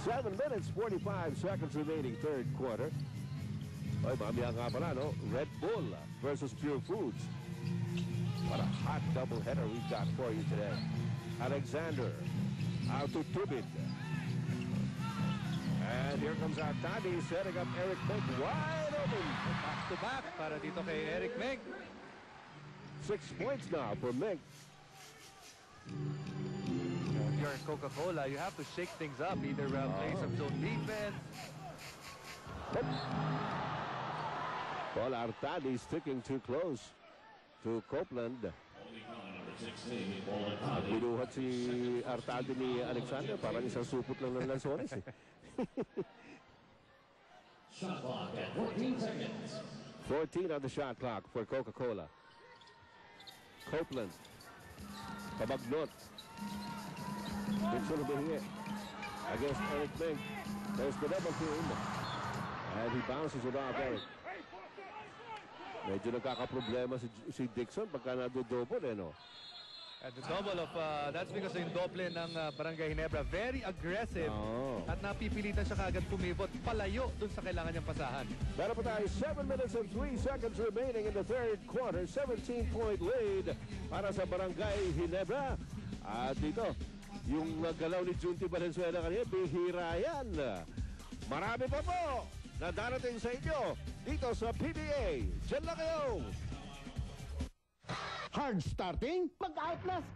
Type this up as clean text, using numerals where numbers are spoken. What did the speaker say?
7 minutes, 45 seconds remaining third quarter. Oy, mamaya nga pala, no? Red Bull versus Pure Foods. What a hot doubleheader we've got for you today. Alexander out to Tubig. And here comes Artadi setting up Eric Meg wide open. Back to back para dito kay Eric Meg. 6 points now for Meg. If you're in Coca-Cola, you have to shake things up. Either play some zone defense. Well, Artadi sticking too close to Copeland. At binuhat si Artadi ni Alexander. Parang isang supot lang ng Lanzones eh. Shot clock at 14 seconds. 14 on the shot clock for Coca-Cola. Copeland. Pabagnot. Dixon Ubihingi against Eric Meg. There's the double team. And he bounces it off Eric. Medyo nagkakaproblema si Dixon pagka nadodouble eh, no? And the double of, that's because yung doble ng Barangay Ginebra, very aggressive. At napipilitan siya kagad pumivot palayo dun sa kailangan niyang pasahan. Meron pa tayo 7 minutes and 3 seconds remaining in the third quarter. 17-point lead para sa Barangay Ginebra. At dito, yung galaw ni Junti Valenzuela kanina, bihira yan. Marami pa po na darating sa inyo dito sa PBA. Diyan lang kayo! Hard starting, mag-outlast